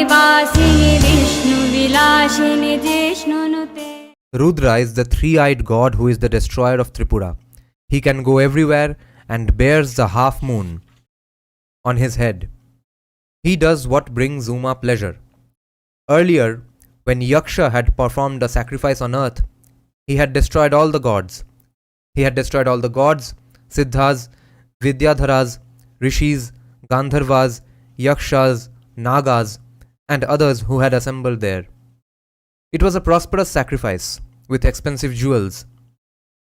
निवासिनि विष्णुविलासिनि जिष्णुनुते. Rudra is the three-eyed god who is the destroyer of Tripura. He can go everywhere and bears the half moon on his head. He does what brings Uma pleasure. Earlier, when Yaksha had performed a sacrifice on earth, he had destroyed all the gods. He had destroyed all the gods, Siddhas, Vidyadharas, Rishis, Gandharvas, Yakshas, Nagas, and others who had assembled there. It was a prosperous sacrifice with expensive jewels.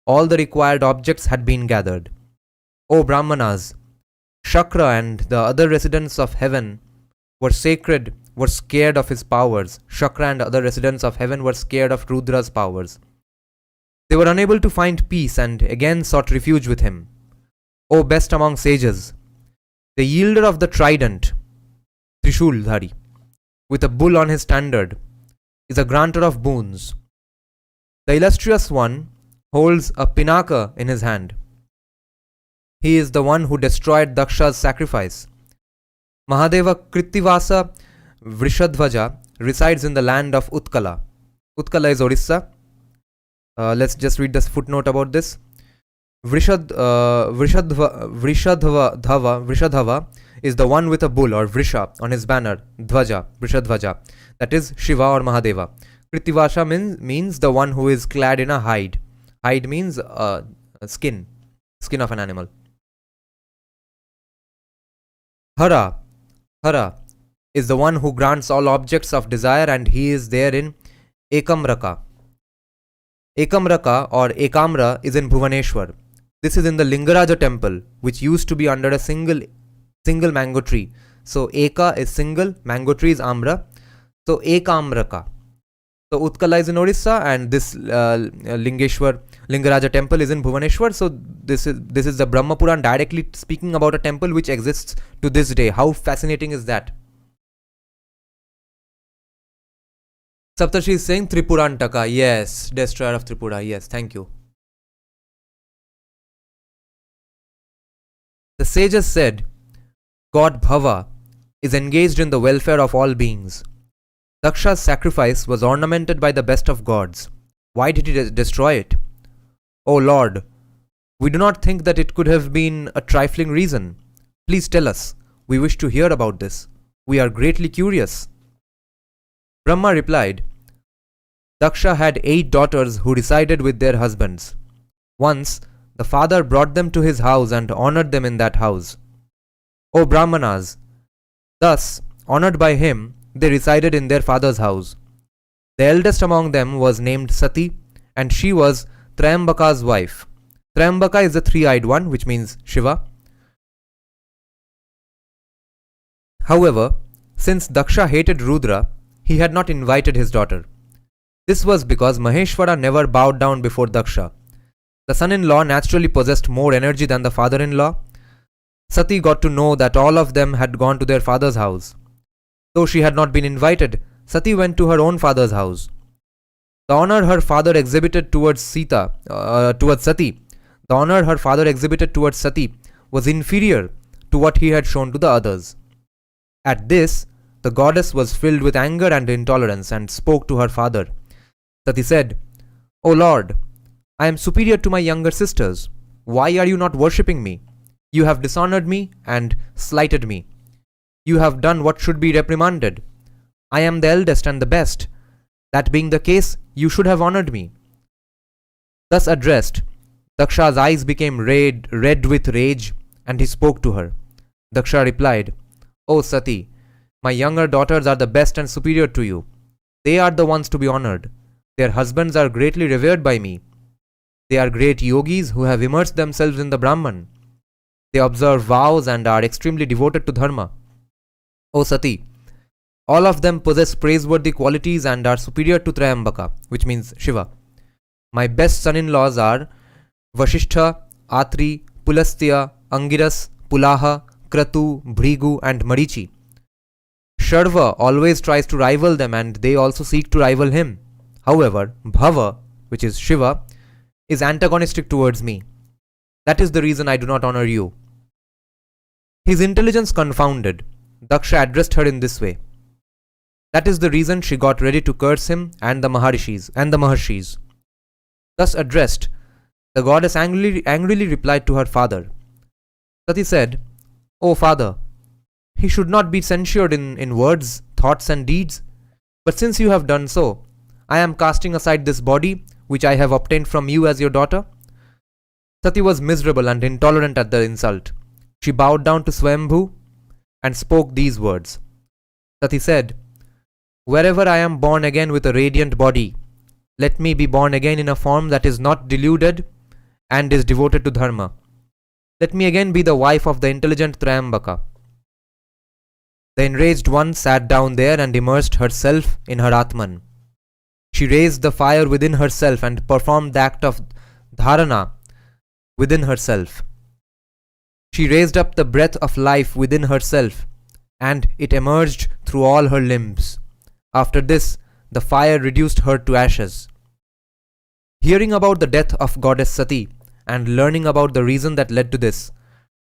All the required objects had been gathered. O Brahmanas, Shakra and the other residents of heaven were scared of his powers. Shakra and other residents of heaven were scared of Rudra's powers. They were unable to find peace and again sought refuge with him. O best among sages, the yielder of the trident, Trishuldhari, with a bull on his standard, is a granter of boons. The illustrious one holds a pinaka in his hand. He is the one who destroyed Daksha's sacrifice. Mahadeva Krittivasa Vrishadhvaja resides in the land of Utkala. Utkala is Orissa. Let's just read this footnote about this. Vrishadhava is the one with a bull or Vrisha on his banner, Dhvaja, Vrishadhvaja, that is Shiva or Mahadeva. Krittivasa means the one who is clad in a hide. Hide means skin of an animal. Hara is the one who grants all objects of desire, and he is there in Ekamraka. Ekamraka or Ekamra is in Bhuvaneshwar. This is in the Lingaraja temple, which used to be under a single mango tree. So Eka is single, mango tree is Amra. So Ekamraka. So Utkala is in Orissa, and this Lingaraja temple is in Bhuvaneshwar. So this is the Brahma Purana directly speaking about a temple which exists to this day. How fascinating is that? Saptarshi is saying Tripurantaka. Yes, destroyer of Tripura. Yes, thank you. The sages said, God Bhava is engaged in the welfare of all beings. Daksha's sacrifice was ornamented by the best of gods. Why did he destroy it? O Lord, we do not think that it could have been a trifling reason. Please tell us. We wish to hear about this. We are greatly curious. Brahma replied, Daksha had 8 daughters who resided with their husbands. Once, the father brought them to his house and honored them in that house. O Brahmanas, thus, honored by him, they resided in their father's house. The eldest among them was named Sati, and she was Trayambaka's wife. Trayambaka is the three-eyed one, which means Shiva. However, since Daksha hated Rudra, he had not invited his daughter. This was because Maheshwara never bowed down before Daksha. The son-in-law naturally possessed more energy than the father-in-law. Sati got to know that all of them had gone to their father's house. Though she had not been invited, Sati went to her own father's house. The honor her father exhibited towards Sati, was inferior to what he had shown to the others. At this, the goddess was filled with anger and intolerance and spoke to her father. Sati said, O Lord, I am superior to my younger sisters. Why are you not worshipping me? You have dishonored me and slighted me. You have done what should be reprimanded. I am the eldest and the best. That being the case, you should have honored me. Thus addressed, Daksha's eyes became red with rage, and he spoke to her. Daksha replied, O Sati, my younger daughters are the best and superior to you. They are the ones to be honored. Their husbands are greatly revered by me. They are great yogis who have immersed themselves in the Brahman. They observe vows and are extremely devoted to Dharma. O Sati, all of them possess praiseworthy qualities and are superior to Trayambaka, which means Shiva. My best son-in-laws are Vasishtha, Atri, Pulastya, Angiras, Pulaha, Kratu, Bhrigu and Marichi. Sharva always tries to rival them, and they also seek to rival him. However, Bhava, which is Shiva, is antagonistic towards me. That is the reason I do not honor you. His intelligence confounded, Daksha addressed her in this way. That is the reason she got ready to curse him and the Maharshis. Thus addressed, the goddess angrily replied to her father. Sati said, "O father, he should not be censured in words, thoughts, and deeds. But since you have done so, I am casting aside this body which I have obtained from you as your daughter." Sati was miserable and intolerant at the insult. She bowed down to Swayambhu and spoke these words. Sati said, "Wherever I am born again with a radiant body, let me be born again in a form that is not deluded and is devoted to Dharma. Let me again be the wife of the intelligent Trayambaka." The enraged one sat down there and immersed herself in her Atman. She raised the fire within herself and performed the act of dharana within herself. She raised up the breath of life within herself, and it emerged through all her limbs. After this, the fire reduced her to ashes. Hearing about the death of goddess Sati and learning about the reason that led to this,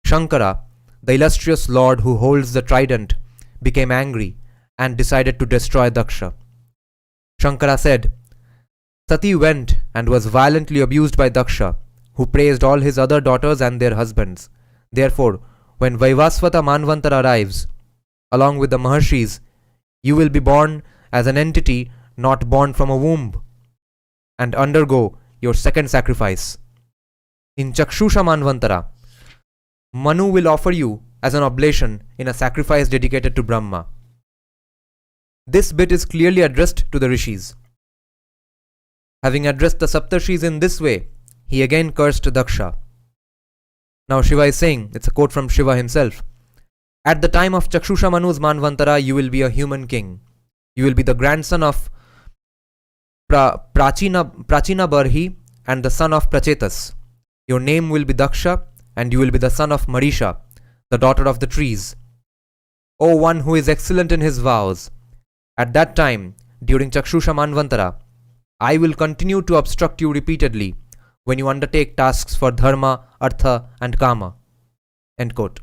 Shankara, the illustrious lord who holds the trident, became angry and decided to destroy Daksha. Shankara said, "Sati went and was violently abused by Daksha, who praised all his other daughters and their husbands. Therefore, when Vaivasvata Manvantara arrives, along with the Maharshis, you will be born as an entity not born from a womb, and undergo your second sacrifice. In Chakshusha Manvantara, Manu will offer you as an oblation in a sacrifice dedicated to Brahma." This bit is clearly addressed to the rishis. Having addressed the Saptarshis in this way, he again cursed Daksha. Now Shiva is saying, it's a quote from Shiva himself, "At the time of Chakshusha Manu's Manvantara, you will be a human king. You will be the grandson of Prachina Barhi and the son of Prachetas. Your name will be Daksha, and you will be the son of Marisha, the daughter of the trees. O one who is excellent in his vows, at that time, during Chakshusha Manvantara, I will continue to obstruct you repeatedly when you undertake tasks for Dharma, Artha, and Kama." End quote.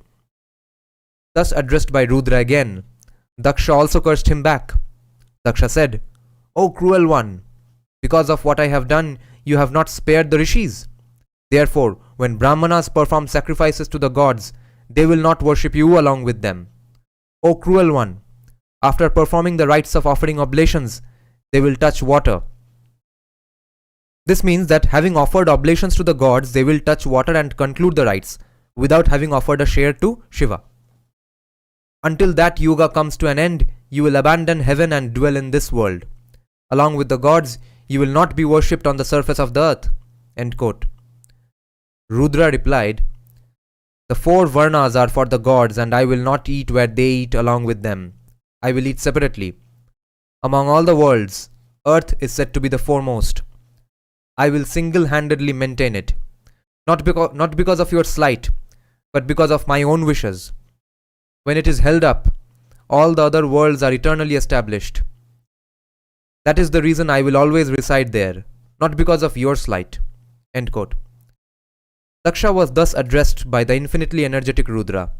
Thus addressed by Rudra again, Daksha also cursed him back. Daksha said, "O cruel one, because of what I have done, you have not spared the rishis. Therefore, when Brahmanas perform sacrifices to the gods, they will not worship you along with them. O cruel one, after performing the rites of offering oblations, they will touch water." This means that having offered oblations to the gods, they will touch water and conclude the rites, without having offered a share to Shiva. Until that yuga comes to an end, you will abandon heaven and dwell in this world. Along with the gods, you will not be worshipped on the surface of the earth. End quote. Rudra replied, "The 4 varnas are for the gods, and I will not eat where they eat along with them. I will eat separately. Among all the worlds, earth is said to be the foremost. I will single-handedly maintain it, not because of your slight, but because of my own wishes. When it is held up, all the other worlds are eternally established. That is the reason I will always reside there, not because of your slight." End quote. Daksha was thus addressed by the infinitely energetic Rudra.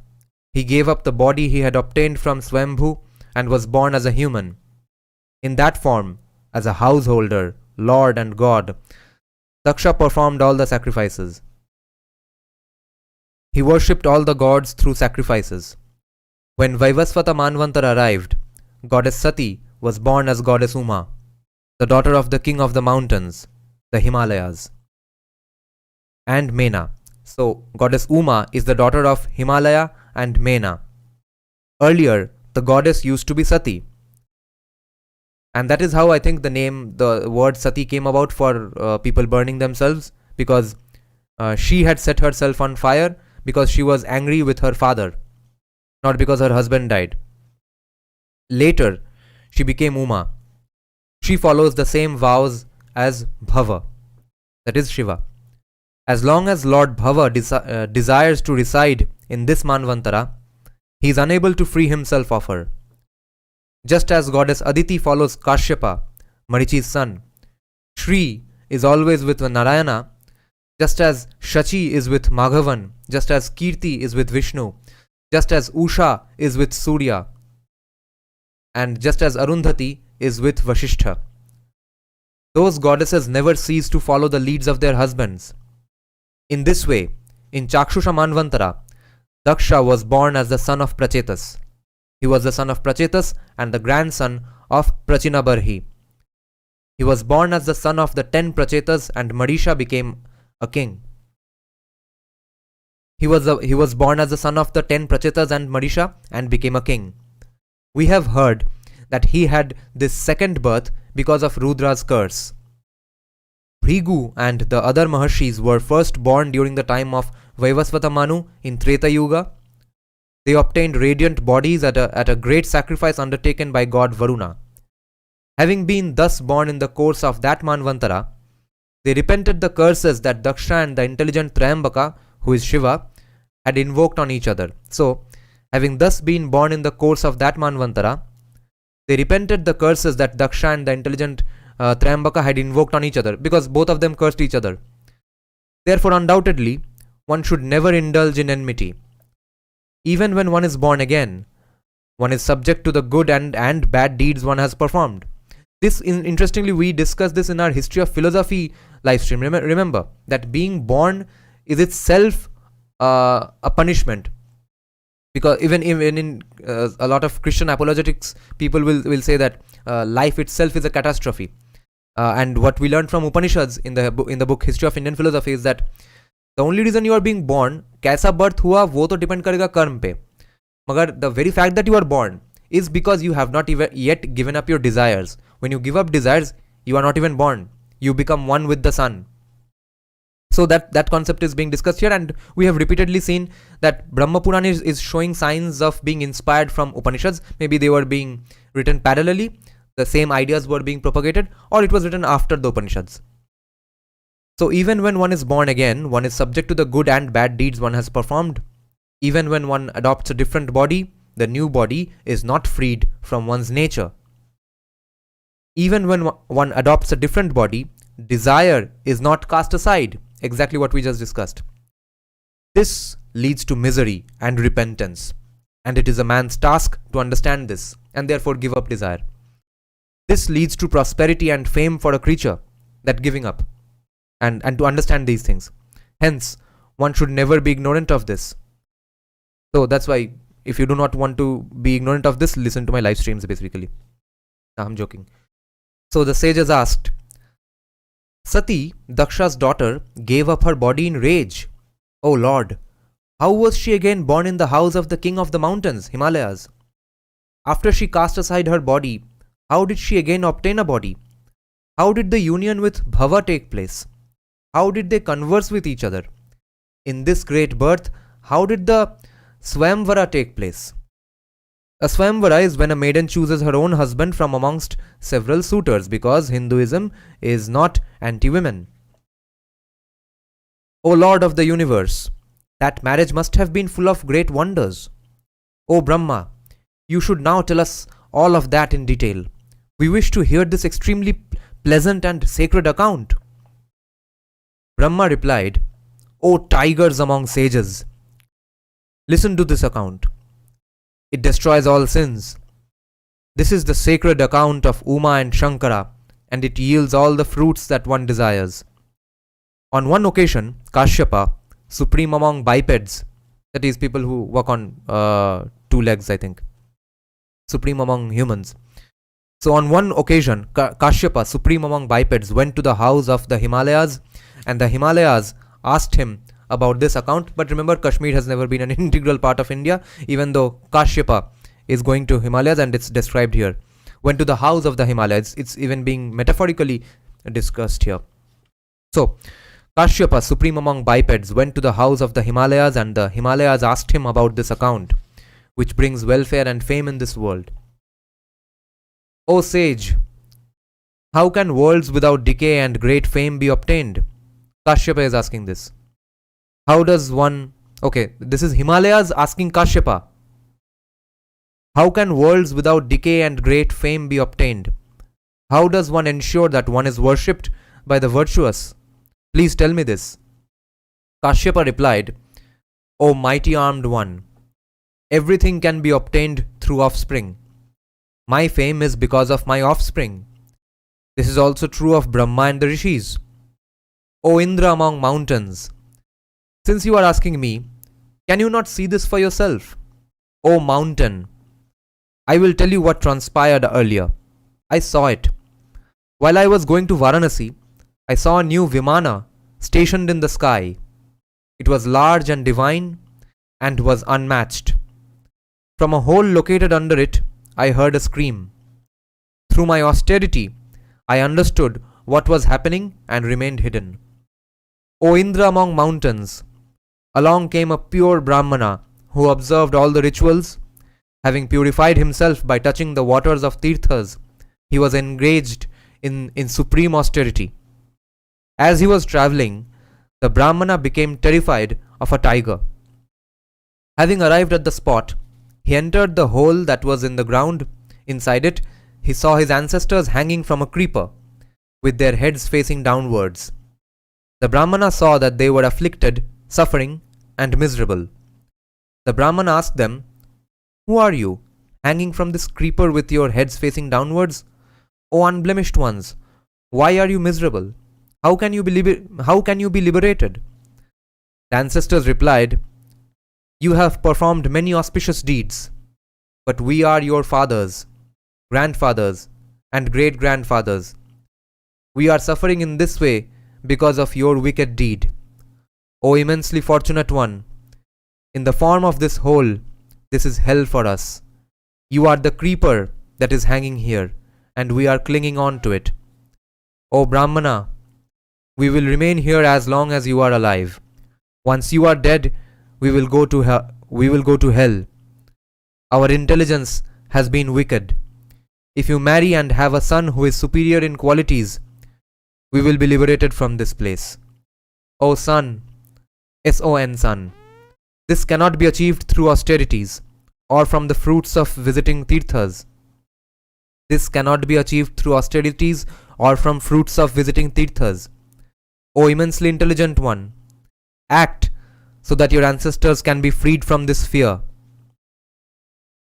He gave up the body he had obtained from Swayambhu and was born as a human. In that form, as a householder, lord and god, Daksha performed all the sacrifices. He worshipped all the gods through sacrifices. When Vaivasvata Manvantara arrived, goddess Sati was born as goddess Uma, the daughter of the king of the mountains, the Himalayas, and Mena. So, goddess Uma is the daughter of Himalaya and Mena. Earlier, the goddess used to be Sati. And that is how I think the word Sati came about for people burning themselves, because she had set herself on fire because she was angry with her father, not because her husband died. Later, she became Uma. She follows the same vows as Bhava, that is Shiva. As long as Lord Bhava desires to reside in this Manvantara, he is unable to free himself of her. Just as goddess Aditi follows Kashyapa, Marichi's son, Shri is always with Narayana, just as Shachi is with Maghavan, just as Kirti is with Vishnu, just as Usha is with Surya, and just as Arundhati is with Vasishtha. Those goddesses never cease to follow the leads of their husbands. In this way, in Chakshusha Manvantara, Daksha was born as the son of Prachetas. He was the son of Prachetas and the grandson of Prachinabarhi. He was born as the son of the 10 Prachetas and Marisha became a king. He was born as the son of the 10 Prachetas and Marisha and became a king. We have heard that he had this second birth because of Rudra's curse. Bhrigu and the other Maharshis were first born during the time of Vaivasvata Manu in Treta Yuga. They obtained radiant bodies at a great sacrifice undertaken by god Varuna. Having been thus born in the course of that Manvantara, they repented the curses that Daksha and the intelligent Trayambaka, who is Shiva, had invoked on each other. So, having thus been born in the course of that Manvantara, they repented the curses that Daksha and the intelligent Trayambaka had invoked on each other, because both of them cursed each other. Therefore, undoubtedly, one should never indulge in enmity. Even when one is born again, one is subject to the good and bad deeds one has performed. This, interestingly, we discussed this in our History of Philosophy live stream. Remember that being born is itself a punishment. Because even in a lot of Christian apologetics, people will say that life itself is a catastrophe. And what we learned from Upanishads in the book History of Indian Philosophy is that the only reason you are being born, कैसा birth हुआ वो तो depend करेगा कर्म पे. मगर the very fact that you are born is because you have not even yet given up your desires. When you give up desires, you are not even born. You become one with the sun. So that concept is being discussed here, and we have repeatedly seen that Brahma Purana is showing signs of being inspired from Upanishads. Maybe they were being written parallelly, the same ideas were being propagated, or it was written after the Upanishads. So even when one is born again, one is subject to the good and bad deeds one has performed. Even when one adopts a different body, the new body is not freed from one's nature. Even when one adopts a different body, desire is not cast aside. Exactly what we just discussed. This leads to misery and repentance, and it is a man's task to understand this and therefore give up desire. This leads to prosperity and fame for a creature, that giving up, and to understand these things. Hence, one should never be ignorant of this. So that's why, if you do not want to be ignorant of this, listen to my live streams basically. No, I'm joking. So the sages asked, Sati, Daksha's daughter, gave up her body in rage. O Lord, how was she again born in the house of the king of the mountains, Himalayas? After she cast aside her body, how did she again obtain a body? How did the union with Bhava take place? How did they converse with each other? In this great birth, how did the Swayamvara take place? A Swayamvara is when a maiden chooses her own husband from amongst several suitors, because Hinduism is not anti-women. O Lord of the universe, that marriage must have been full of great wonders. O Brahma, you should now tell us all of that in detail. We wish to hear this extremely pleasant and sacred account. Brahma replied, O tigers among sages, listen to this account. It destroys all sins. This is the sacred account of Uma and Shankara, and it yields all the fruits that one desires. On one occasion, Kashyapa, supreme among bipeds, that is people who walk on 2 legs, I think, supreme among humans. So on one occasion, Kashyapa, supreme among bipeds, went to the house of the Himalayas, and the Himalayas asked him about this account. But remember, Kashmir has never been an integral part of India, even though Kashyapa is going to Himalayas and it's described here. Went to the house of the Himalayas. It's even being metaphorically discussed here. So, Kashyapa, supreme among bipeds, went to the house of the Himalayas, and the Himalayas asked him about this account, which brings welfare and fame in this world. O sage, how can worlds without decay and great fame be obtained? Kashyapa is asking this. How does one... Okay, this is Himalayas asking Kashyapa. How can worlds without decay and great fame be obtained? How does one ensure that one is worshipped by the virtuous? Please tell me this. Kashyapa replied, O mighty armed one, everything can be obtained through offspring. My fame is because of my offspring. This is also true of Brahma and the rishis. O Indra among mountains, since you are asking me, can you not see this for yourself? O mountain, I will tell you what transpired earlier. I saw it. While I was going to Varanasi, I saw a new Vimana stationed in the sky. It was large and divine and was unmatched. From a hole located under it, I heard a scream. Through my austerity, I understood what was happening and remained hidden. O Indra among mountains, along came a pure Brahmana who observed all the rituals. Having purified himself by touching the waters of Tirthas, he was engaged in supreme austerity. As he was travelling, the Brahmana became terrified of a tiger. Having arrived at the spot, he entered the hole that was in the ground. Inside it, he saw his ancestors hanging from a creeper, with their heads facing downwards. The Brahmana saw that they were afflicted, suffering, and miserable. The Brahmana asked them, "Who are you, hanging from this creeper with your heads facing downwards? O unblemished ones, why are you miserable? How can you be liberated?" The ancestors replied, "You have performed many auspicious deeds, but we are your fathers, grandfathers, and great-grandfathers. We are suffering in this way because of your wicked deed. O immensely fortunate one, in the form of this hole, this is hell for us. You are the creeper that is hanging here, and we are clinging on to it. O Brahmana, we will remain here as long as you are alive. Once you are dead, we will go to hell. Our intelligence has been wicked. If you marry and have a son who is superior in qualities, we will be liberated from this place. O son, S-O-N son, this cannot be achieved through austerities or from the fruits of visiting tirthas. This cannot be achieved through austerities or from fruits of visiting tirthas. O immensely intelligent one, act so that your ancestors can be freed from this fear."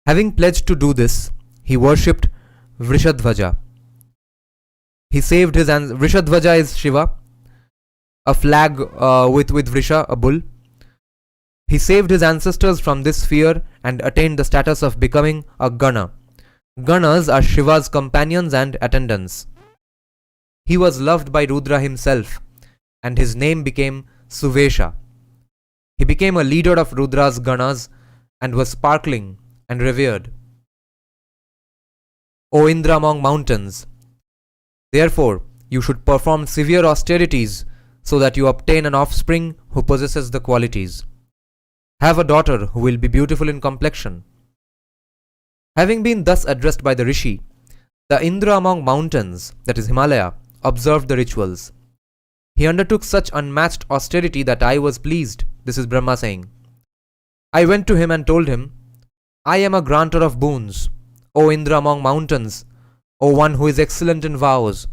Having pledged to do this, he worshipped Vrishadhvaja. He saved his Vrishadhvaja is Shiva, a flag with Vrisha, a bull. He saved his ancestors from this fear and attained the status of becoming a Gana. Ganas are Shiva's companions and attendants. He was loved by Rudra himself, and his name became Suvesha. He became a leader of Rudra's Ganas and was sparkling and revered. O Indra among mountains, therefore you should perform severe austerities so that you obtain an offspring who possesses the qualities. Have a daughter who will be beautiful in complexion. Having been thus addressed by the Rishi, the Indra among mountains, that is Himalaya, observed the rituals. He undertook such unmatched austerity that I was pleased. This is Brahma saying. I went to him and told him, "I am a granter of boons, O Indra among mountains, O one who is excellent in vows.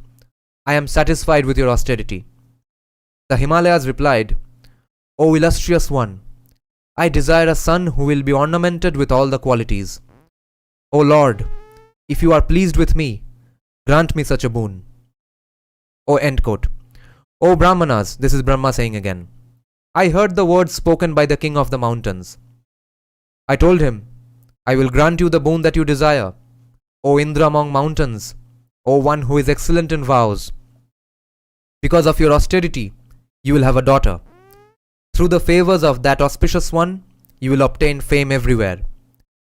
I am satisfied with your austerity." The Himalayas replied, "O illustrious one, I desire a son who will be ornamented with all the qualities. O Lord, if you are pleased with me, grant me such a boon." O end quote. O Brahmanas, this is Brahma saying again, I heard the words spoken by the king of the mountains. I told him, "I will grant you the boon that you desire, O Indra among mountains, O one who is excellent in vows. Because of your austerity, you will have a daughter. Through the favors of that auspicious one, you will obtain fame everywhere.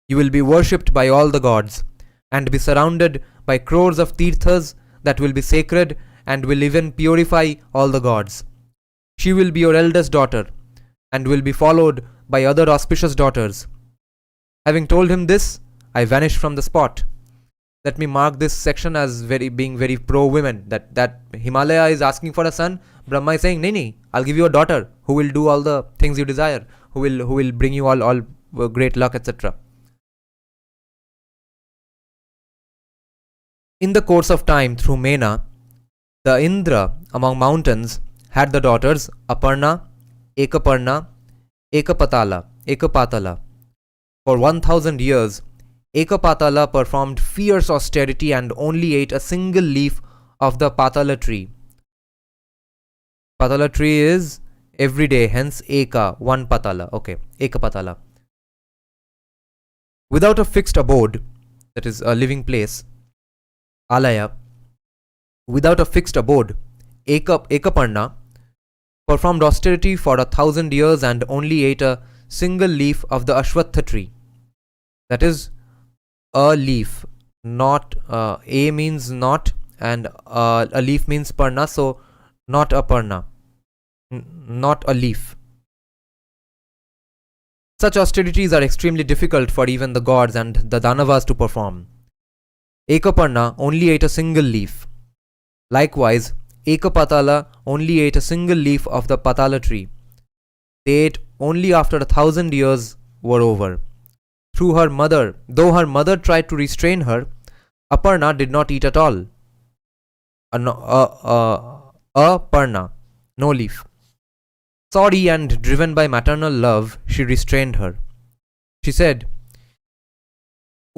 You will be worshipped by all the gods, and be surrounded by crores of tirthas that will be sacred and will even purify all the gods. She will be your eldest daughter, and will be followed by other auspicious daughters." Having told him this, I vanished from the spot. Let me mark this section as being very pro-women, that Himalaya is asking for a son. Brahma is saying, "Nini, I'll give you a daughter who will do all the things you desire, who will bring you all great luck, etc." In the course of time, through Mehra, the Indra among mountains had the daughters Aparna, Ekaparna, Ekapatala. For 1000 years, Ekapatala performed fierce austerity and only ate a single leaf of the patala tree. Patala tree is every day, hence Eka, one patala. Okay, Ekapatala. Without a fixed abode, that is a living place, Alaya, without a fixed abode, Ekaparna performed austerity for 1,000 years and only ate a single leaf of the Ashwatha tree. That is a leaf, not a means not, and a leaf means parna, so not a parna, not a leaf. Such austerities are extremely difficult for even the gods and the Danavas to perform. Ekaparna only ate a single leaf. Likewise, Ekapatala only ate a single leaf of the patala tree. They ate only after 1,000 years were over. Though her mother tried to restrain her, Aparna did not eat at all. Aparna, no leaf. Sorry and driven by maternal love, she restrained her. She said,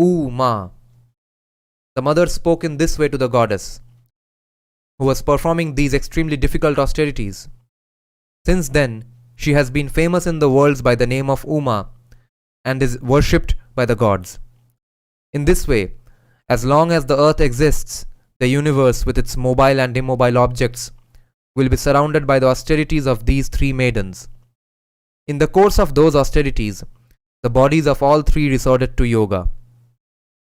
"Ooh, Ma." The mother spoke in this way to the goddess, who was performing these extremely difficult austerities. Since then, she has been famous in the worlds by the name of Uma and is worshipped by the gods. In this way, as long as the earth exists, the universe with its mobile and immobile objects will be surrounded by the austerities of these three maidens. In the course of those austerities, the bodies of all three resorted to yoga.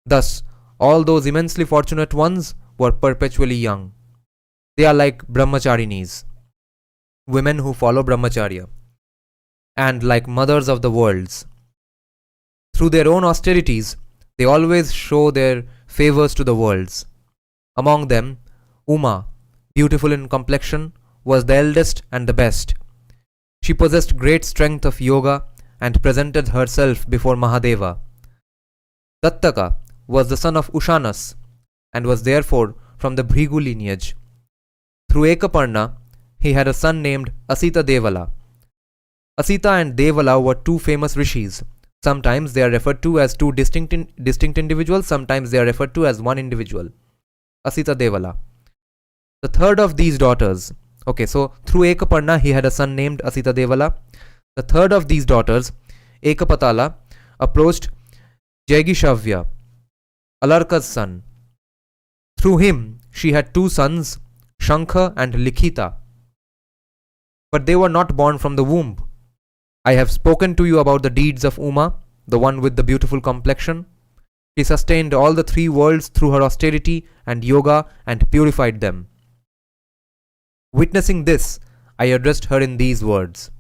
Thus, all those immensely fortunate ones were perpetually young. They are like brahmacharinis, women who follow brahmacharya, and like mothers of the worlds. Through their own austerities, they always show their favors to the worlds. Among them, Uma, beautiful in complexion, was the eldest and the best. She possessed great strength of yoga and presented herself before Mahadeva. Dattaka was the son of Ushanas and was therefore from the Bhrigu lineage. Through Ekaparna, he had a son named Asita Devala. Asita and Devala were two famous rishis. Sometimes they are referred to as two distinct individuals, sometimes they are referred to as one individual. Asita Devala. The third of these daughters, so through Ekaparna he had a son named Asita Devala. The third of these daughters, Ekapatala, approached Jaigishavya, Alarka's son. Through him, she had two sons, Shankha and Likhita. But they were not born from the womb. I have spoken to you about the deeds of Uma, the one with the beautiful complexion. She sustained all the three worlds through her austerity and yoga and purified them. Witnessing this, I addressed her in these words.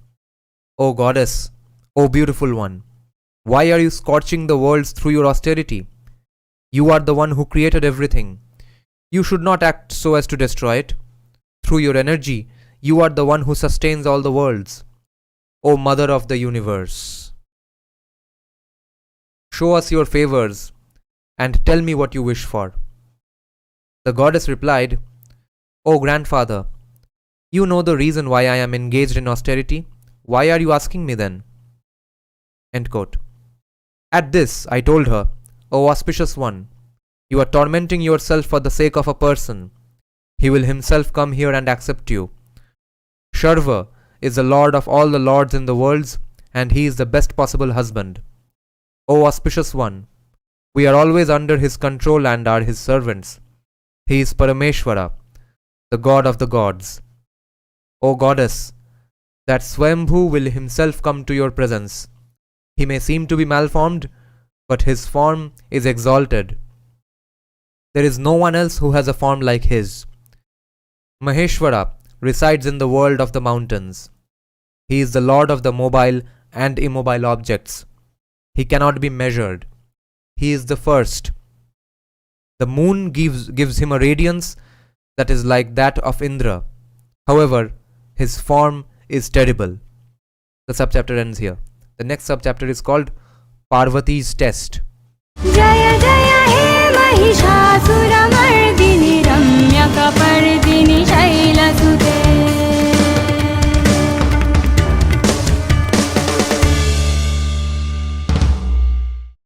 O goddess, O beautiful one, why are you scorching the worlds through your austerity? You are the one who created everything. You should not act so as to destroy it. Through your energy, you are the one who sustains all the worlds. O Mother of the Universe, show us your favors and tell me what you wish for. The goddess replied, O grandfather, you know the reason why I am engaged in austerity. Why are you asking me then? End quote. At this, I told her, O auspicious one, you are tormenting yourself for the sake of a person. He will himself come here and accept you. Sharva is the lord of all the lords in the worlds, and he is the best possible husband. O auspicious one, we are always under his control and are his servants. He is Parameshwara, the god of the gods. O goddess, that Swambhu will himself come to your presence. He may seem to be malformed, but his form is exalted. There is no one else who has a form like his. Maheshwara resides in the world of the mountains. He is the lord of the mobile and immobile objects. He cannot be measured. He is the first. The moon gives him a radiance that is like that of Indra. However, his form is terrible. The subchapter ends here. The next subchapter is called Parvati's Test. जय जय हे महिषासुरमर्दिनि रम्यकपर्दिनि